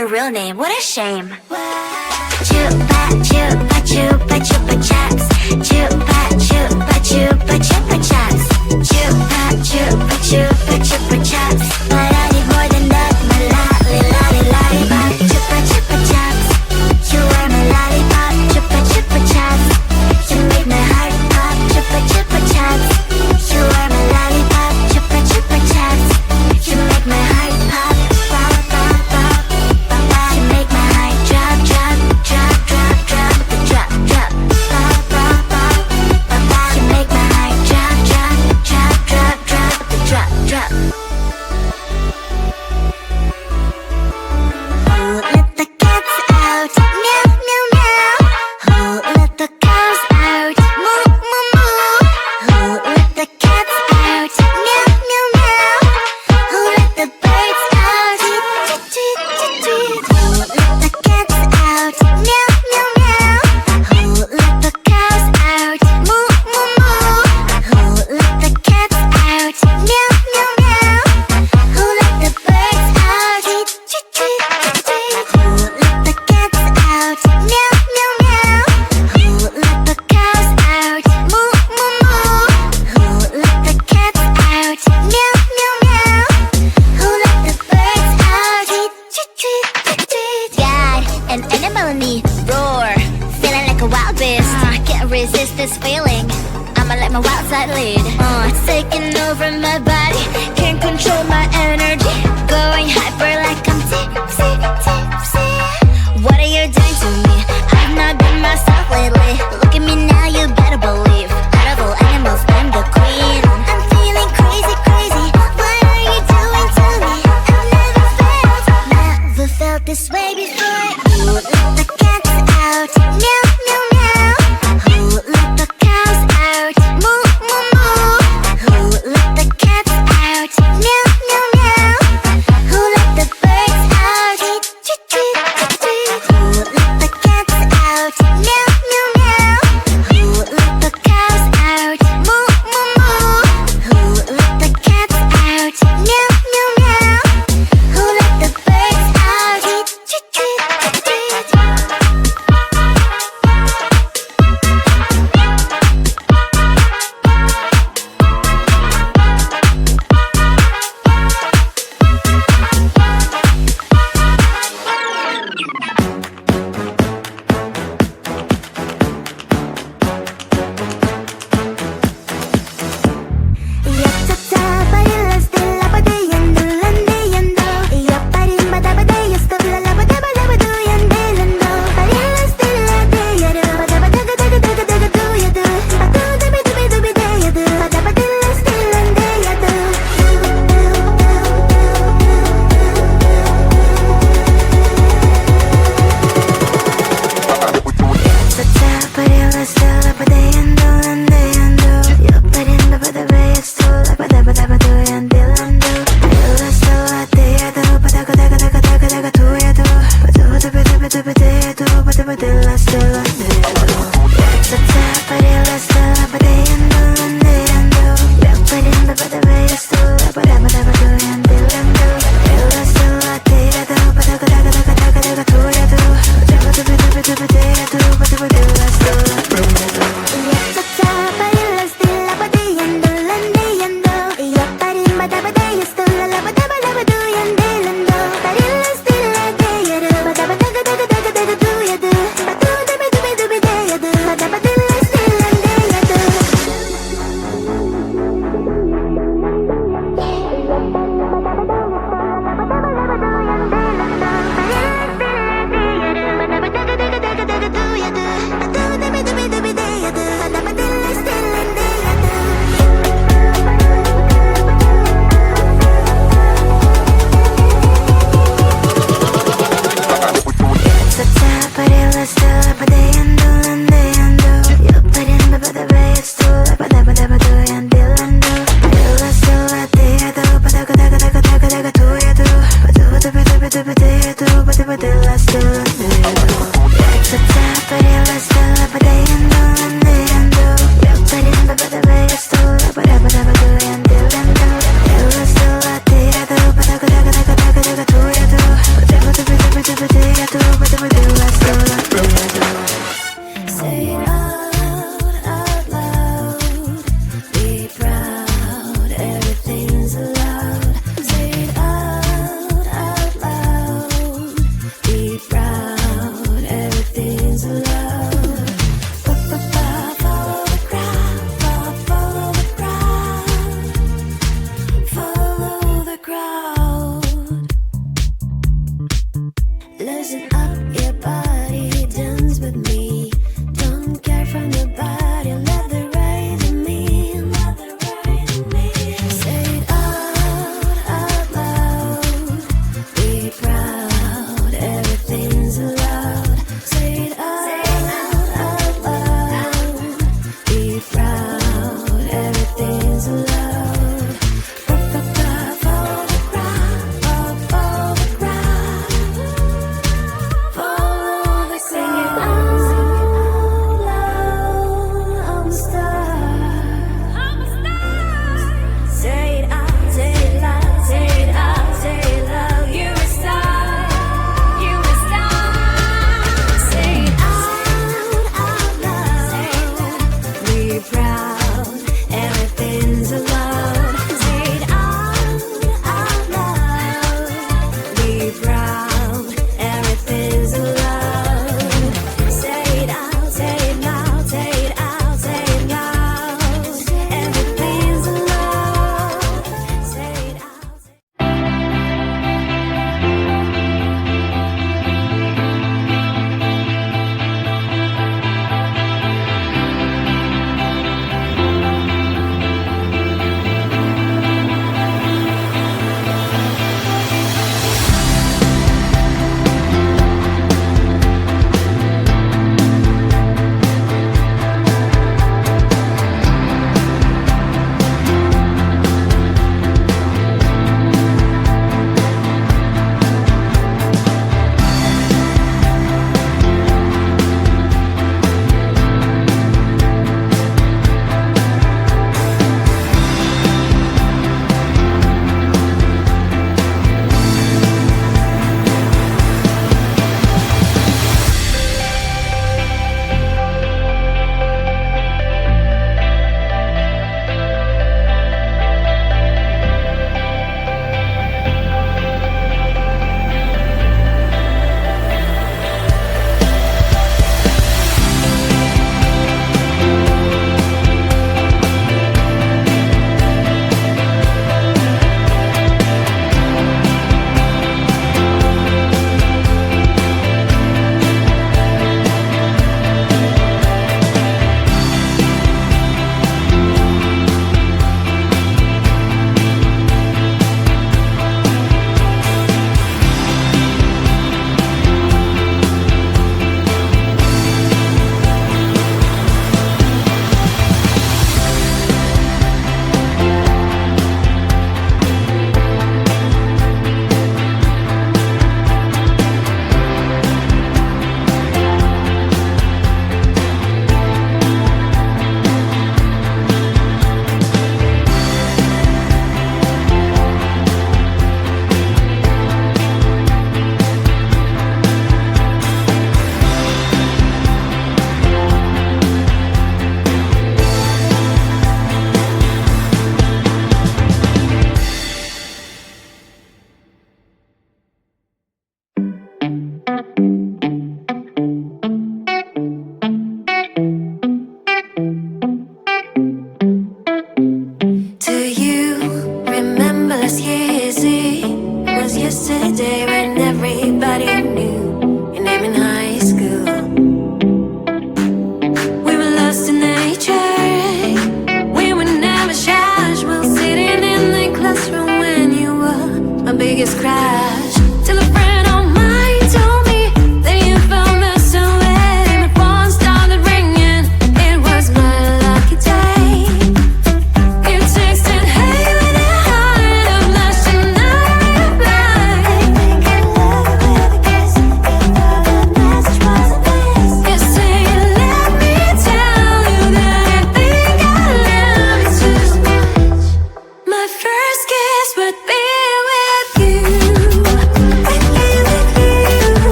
your real name, what a shame. Chupa chupa chupa chupa chaps. Chupa chupa chupa chupa chaps. Chupa chupa chupa chupa chaps. But I need more than that, my lollipop. Chupa chupa chaps. You are my lollipop. Chupa chupa chaps. You make my heart pop. Chupa chupa chaps. You are my lollipop. Chupa chupa chaps. You make my heart pop. Pop pop pop pop pop. You make my heart drop drop drop drop drop drop drop. Pop pop pop pop pop. You make my heart drop drop drop drop drop drop drop. Oh, let the cats out, meow meow meow. Oh, let the cows out, moo moo moo. Oh, let the cats out, meow meow meow. Oh, let the birds out, tweet tweet tweet tweet. Oh, let the cats out, meow meow meow. Oh, let the cows out, moo moo moo. Oh, let the cats out, meow meow meow. Oh, let the birds out, tweet tweet tweet tweet. Oh, let the cats out, meow meow meow. Oh, let the cows out, moo moo moo. Oh, let the cats out, meow meow meow. Oh, let the birds out, tweet tweet tweet tweet. Got an animal in me, roar, feeling like a wild beast. Can't resist this feeling. I'ma let my wild side lead. It's taking over my body, can't control my energy. Going hyper like I'm tipsy, tipsy. What are you doing to me? I've not been myself lately. Look at me now, you better believe. Out of all animals, I'm the queen. I'm feeling crazy, crazy. What are you doing to me? I've never felt this way before. Oh, let the cats out, meow meow meow. Oh, let the cows out, moo moo moo. Oh, let the cats out, meow meow meow. Oh, let the birds out, tweet tweet tweet tweet. Oh, let the cats out, meow meow meow. from your body, let the right in me, let the right in me. Say it out loud, be proud, everything's allowed. Say it out loud, be proud, everything's allowed.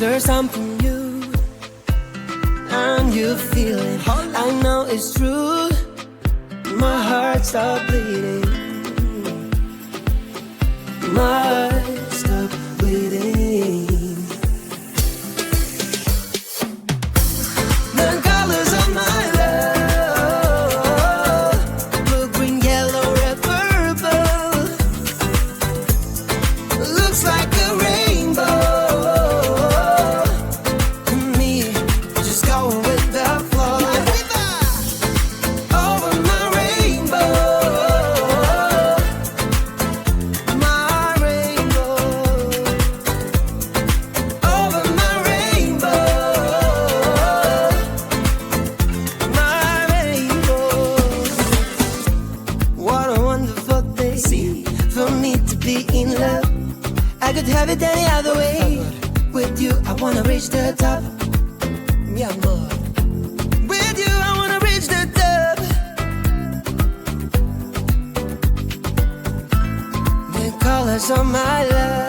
There's something new, and you feel it. I know it's true. My heart stopped bleeding. My heart stopped bleeding. The colors of my love, blue, green, yellow, red, purple. Looks like a rainbow. Me, just going with the flow. Over my rainbow, my rainbow. Over my rainbow, my rainbow. What a wonderful day for me to be in love. I could have it any other way. With you, I wanna reach the top. Mi amor. With you, I wanna reach the top. The colors of my love.